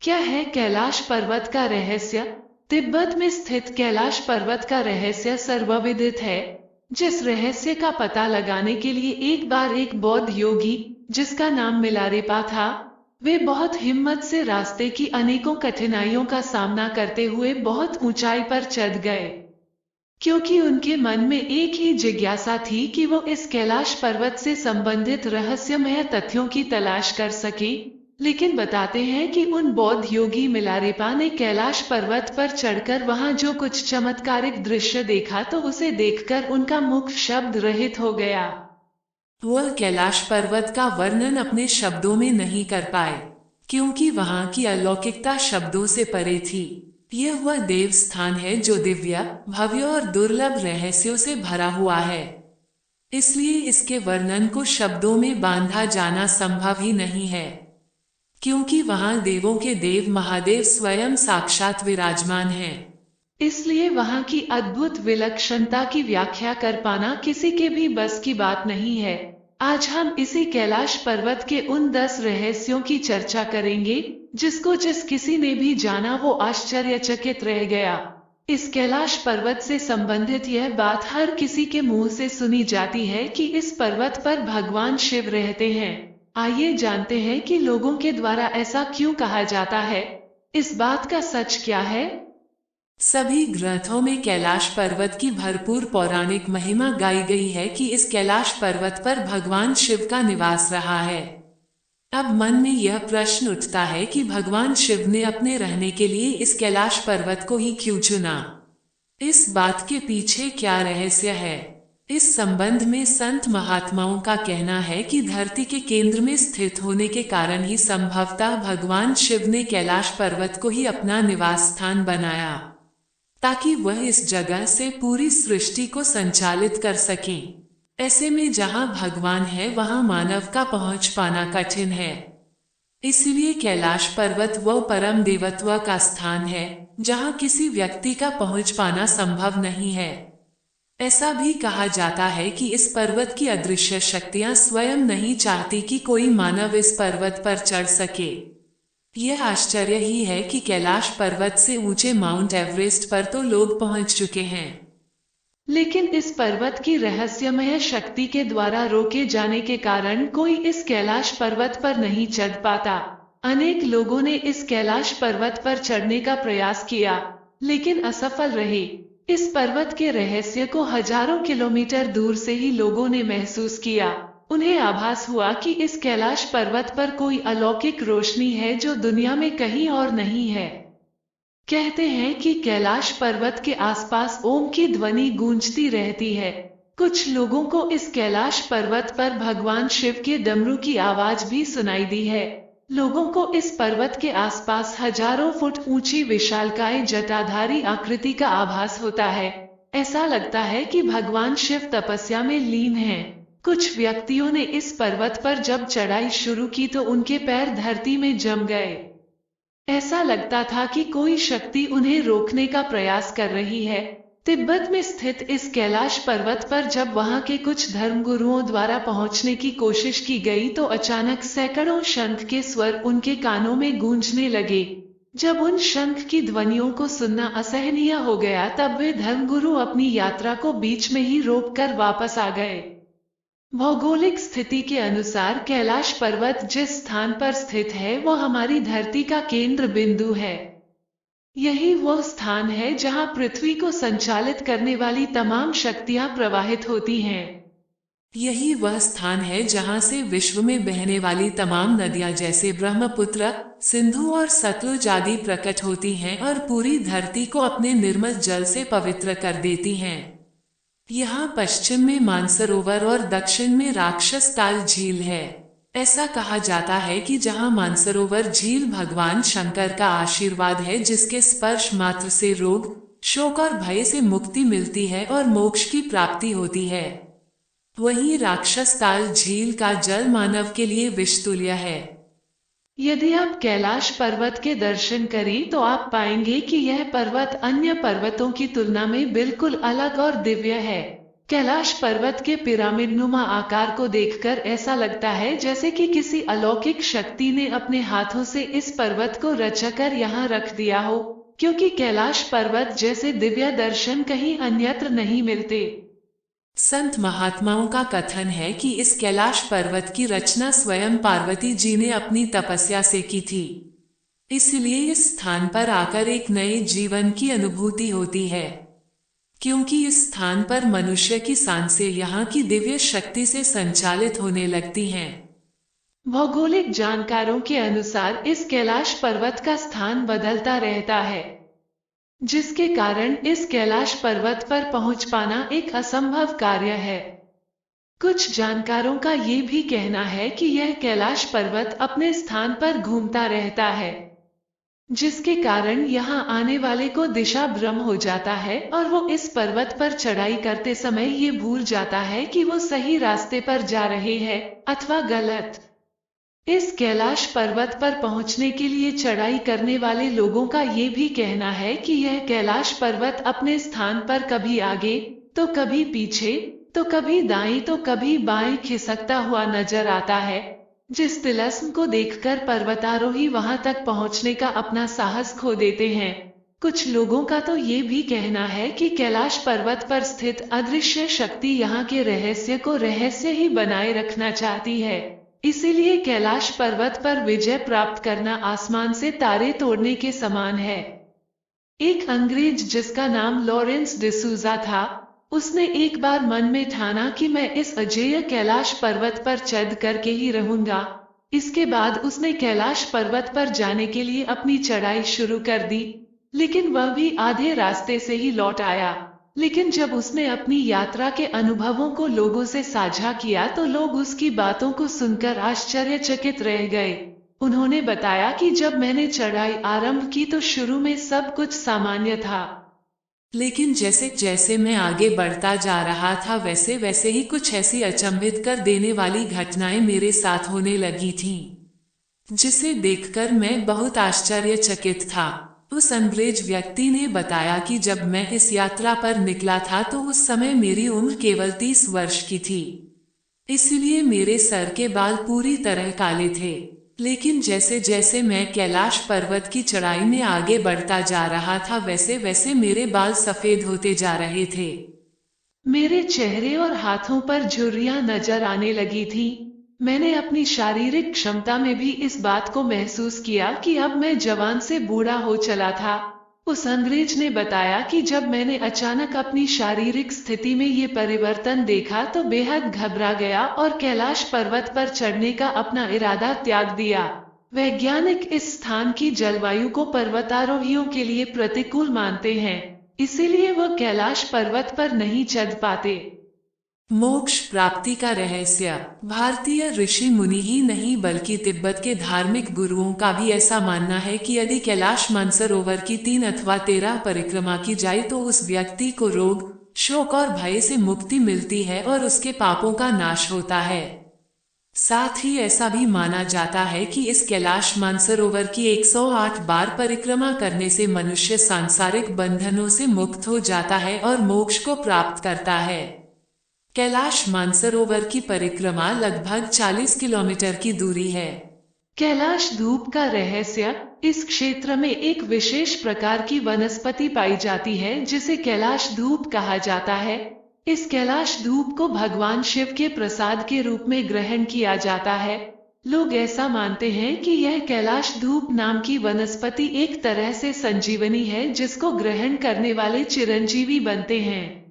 क्या है कैलाश पर्वत का रहस्य? तिब्बत में स्थित कैलाश पर्वत का रहस्य सर्वविदित है। जिस रहस्य का पता लगाने के लिए एक बार एक बौद्ध योगी, जिसका नाम मिलारेपा था, वे बहुत हिम्मत से रास्ते की अनेकों कठिनाइयों का सामना करते हुए बहुत ऊंचाई पर चढ़ गए। क्योंकि उनके मन में एक ही जिज्ञासा थी कि वो इस कैलाश पर्वत से संबंधित रहस्यमय तथ्यों की तलाश कर सके। लेकिन बताते हैं कि उन बौद्ध योगी मिलारेपा ने कैलाश पर्वत पर चढ़कर वहां जो कुछ चमत्कारिक दृश्य देखा तो उसे देखकर उनका मुख शब्द रहित हो गया। वह कैलाश पर्वत का वर्णन अपने शब्दों में नहीं कर पाए, क्योंकि वहां की अलौकिकता शब्दों से परे थी। यह वह देव स्थान है जो दिव्य, भव्य और दुर्लभ रहस्यों से भरा हुआ है। इसलिए इसके वर्णन को शब्दों में बांधा जाना संभव ही नहीं है, क्योंकि वहां देवों के देव महादेव स्वयं साक्षात विराजमान हैं। इसलिए वहां की अद्भुत विलक्षणता की व्याख्या कर पाना किसी के भी बस की बात नहीं है। आज हम इसी कैलाश पर्वत के उन 10 रहस्यों की चर्चा करेंगे, जिस किसी ने भी जाना वो आश्चर्यचकित रह गया। इस कैलाश पर्वत से संबंधित यह बात हर किसी के मुंह से सुनी जाती है कि इस पर्वत पर भगवान शिव रहते हैं। आइए जानते हैं कि लोगों के द्वारा ऐसा क्यों कहा जाता है। इस बात का सच क्या है? सभी ग्रंथों में कैलाश पर्वत की भरपूर पौराणिक महिमा गाई गई है कि इस कैलाश पर्वत पर भगवान शिव का निवास रहा है। अब मन में यह प्रश्न उठता है कि भगवान शिव ने अपने रहने के लिए इस कैलाश पर्वत को ही क्यों चुना? इस बात के पीछे क्या रहस्य है? इस संबंध में संत महात्माओं का कहना है कि धरती के केंद्र में स्थित होने के कारण ही संभवतः भगवान शिव ने कैलाश पर्वत को ही अपना निवास स्थान बनाया, ताकि वह इस जगह से पूरी सृष्टि को संचालित कर सकें। ऐसे में जहां भगवान है वहां मानव का पहुंच पाना कठिन है। इसलिए कैलाश पर्वत वह परम देवत्व का स्थान है जहां किसी व्यक्ति का पहुंच पाना संभव नहीं है। ऐसा भी कहा जाता है कि इस पर्वत की अदृश्य शक्तियां स्वयं नहीं चाहती कि कोई मानव इस पर्वत पर चढ़ सके। यह आश्चर्य ही है कि कैलाश पर्वत से ऊंचे माउंट एवरेस्ट पर तो लोग पहुंच चुके हैं, लेकिन इस पर्वत की रहस्यमय शक्ति के द्वारा रोके जाने के कारण कोई इस कैलाश पर्वत पर नहीं चढ़ पाता। अनेक लोगों ने इस कैलाश पर्वत पर चढ़ने का प्रयास किया, लेकिन असफल रहे। इस पर्वत के रहस्य को हजारों किलोमीटर दूर से ही लोगों ने महसूस किया। उन्हें आभास हुआ कि इस कैलाश पर्वत पर कोई अलौकिक रोशनी है जो दुनिया में कहीं और नहीं है। कहते हैं कि कैलाश पर्वत के आसपास ओम की ध्वनि गूंजती रहती है। कुछ लोगों को इस कैलाश पर्वत पर भगवान शिव के डमरू की आवाज भी सुनाई दी है। लोगों को इस पर्वत के आसपास हजारों फुट ऊंची विशालकाय जटाधारी आकृति का आभास होता है। ऐसा लगता है कि भगवान शिव तपस्या में लीन हैं। कुछ व्यक्तियों ने इस पर्वत पर जब चढ़ाई शुरू की तो उनके पैर धरती में जम गए। ऐसा लगता था कि कोई शक्ति उन्हें रोकने का प्रयास कर रही है। तिब्बत में स्थित इस कैलाश पर्वत पर जब वहां के कुछ धर्मगुरुओं द्वारा पहुंचने की कोशिश की गई तो अचानक सैकड़ों शंख के स्वर उनके कानों में गूंजने लगे। जब उन शंख की ध्वनियों को सुनना असहनीय हो गया तब वे धर्मगुरु अपनी यात्रा को बीच में ही रोककर वापस आ गए। भौगोलिक स्थिति के अनुसार कैलाश पर्वत जिस स्थान पर स्थित है वो हमारी धरती का केंद्र बिंदु है। यही वो स्थान है जहां पृथ्वी को संचालित करने वाली तमाम शक्तियां प्रवाहित होती हैं। यही वह स्थान है जहां से विश्व में बहने वाली तमाम नदियां जैसे ब्रह्मपुत्र, सिंधु और सतलुज आदि प्रकट होती हैं और पूरी धरती को अपने निर्मल जल से पवित्र कर देती हैं। यहाँ पश्चिम में मानसरोवर और दक्षिण में राक्षस ताल झील है। ऐसा कहा जाता है कि जहाँ मानसरोवर झील भगवान शंकर का आशीर्वाद है, जिसके स्पर्श मात्र से रोग, शोक और भय से मुक्ति मिलती है और मोक्ष की प्राप्ति होती है। वहीं राक्षस ताल झील का जल मानव के लिए विषतुल्य है। यदि आप कैलाश पर्वत के दर्शन करें तो आप पाएंगे कि यह पर्वत अन्य पर्वतों की तुलना में बिल्कुल अलग और दिव्य है। कैलाश पर्वत के पिरामिडनुमा आकार को देखकर ऐसा लगता है जैसे कि किसी अलौकिक शक्ति ने अपने हाथों से इस पर्वत को रचकर यहाँ रख दिया हो, क्योंकि कैलाश पर्वत जैसे दिव्य दर्शन कहीं अन्यत्र नहीं मिलते। संत महात्माओं का कथन है कि इस कैलाश पर्वत की रचना स्वयं पार्वती जी ने अपनी तपस्या से की थी, इसलिए इस स्थान पर आकर एक नए जीवन की अनुभूति होती है, क्योंकि इस स्थान पर मनुष्य की सांसें यहाँ की दिव्य शक्ति से संचालित होने लगती हैं। भौगोलिक जानकारों के अनुसार इस कैलाश पर्वत का स्थान बदलता रहता है, जिसके कारण इस कैलाश पर्वत पर पहुंच पाना एक असंभव कार्य है। कुछ जानकारों का ये भी कहना है कि यह कैलाश पर्वत अपने स्थान पर घूमता रहता है, जिसके कारण यहाँ आने वाले को दिशा भ्रम हो जाता है और वो इस पर्वत पर चढ़ाई करते समय ये भूल जाता है कि वो सही रास्ते पर जा रहे हैं अथवा गलत। इस कैलाश पर्वत पर पहुंचने के लिए चढ़ाई करने वाले लोगों का ये भी कहना है कि यह कैलाश पर्वत अपने स्थान पर कभी आगे तो कभी पीछे तो कभी दाएं तो कभी बाएं खिसकता हुआ नजर आता है, जिस तिलस्म को देखकर पर्वतारोही वहां तक पहुंचने का अपना साहस खो देते हैं। कुछ लोगों का तो ये भी कहना है कि कैलाश पर्वत पर स्थित अदृश्य शक्ति यहाँ के रहस्य को रहस्य ही बनाए रखना चाहती है, इसीलिए कैलाश पर्वत पर विजय प्राप्त करना आसमान से तारे तोड़ने के समान है। एक अंग्रेज जिसका नाम लॉरेंस डिसूजा था, उसने एक बार मन में ठाना कि मैं इस अजेय कैलाश पर्वत पर चढ़ करके ही रहूंगा। इसके बाद उसने कैलाश पर्वत पर जाने के लिए अपनी चढ़ाई शुरू कर दी, लेकिन वह भी आधे रास्ते से ही लौट आया। लेकिन जब उसने अपनी यात्रा के अनुभवों को लोगों से साझा किया तो लोग उसकी बातों को सुनकर आश्चर्यचकित रह गए। उन्होंने बताया कि जब मैंने चढ़ाई आरंभ की तो शुरू में सब कुछ सामान्य था, लेकिन जैसे जैसे मैं आगे बढ़ता जा रहा था वैसे वैसे ही कुछ ऐसी अचंभित कर देने वाली घटनाएं मेरे साथ होने लगी थीं, जिसे देखकर मैं बहुत आश्चर्यचकित था। उस अंग्रेज व्यक्ति ने बताया कि जब मैं इस यात्रा पर निकला था तो उस समय मेरी उम्र केवल 30 वर्ष की थी, इसलिए मेरे सर के बाल पूरी तरह काले थे। लेकिन जैसे जैसे मैं कैलाश पर्वत की चढ़ाई में आगे बढ़ता जा रहा था वैसे वैसे मेरे बाल सफेद होते जा रहे थे। मेरे चेहरे और हाथों पर झुर्रियां नजर आने लगी थी। मैंने अपनी शारीरिक क्षमता में भी इस बात को महसूस किया कि अब मैं जवान से बूढ़ा हो चला था। उस अंग्रेज ने बताया कि जब मैंने अचानक अपनी शारीरिक स्थिति में ये परिवर्तन देखा तो बेहद घबरा गया और कैलाश पर्वत पर चढ़ने का अपना इरादा त्याग दिया। वैज्ञानिक इस स्थान की जलवायु को पर्वतारोहियों के लिए प्रतिकूल मानते हैं, इसीलिए वह कैलाश पर्वत पर नहीं चढ़ पाते। मोक्ष प्राप्ति का रहस्य। भारतीय ऋषि मुनि ही नहीं बल्कि तिब्बत के धार्मिक गुरुओं का भी ऐसा मानना है कि यदि कैलाश मानसरोवर की 3 अथवा 13 परिक्रमा की जाए तो उस व्यक्ति को रोग, शोक और भय से मुक्ति मिलती है और उसके पापों का नाश होता है। साथ ही ऐसा भी माना जाता है कि इस कैलाश मानसरोवर की 108 बार परिक्रमा करने से मनुष्य सांसारिक बंधनों से मुक्त हो जाता है और मोक्ष को प्राप्त करता है। कैलाश मानसरोवर की परिक्रमा लगभग 40 किलोमीटर की दूरी है। कैलाश धूप का रहस्य। इस क्षेत्र में एक विशेष प्रकार की वनस्पति पाई जाती है जिसे कैलाश धूप कहा जाता है। इस कैलाश धूप को भगवान शिव के प्रसाद के रूप में ग्रहण किया जाता है। लोग ऐसा मानते हैं कि यह कैलाश धूप नाम की वनस्पति एक तरह से संजीवनी है जिसको ग्रहण करने वाले चिरंजीवी बनते हैं।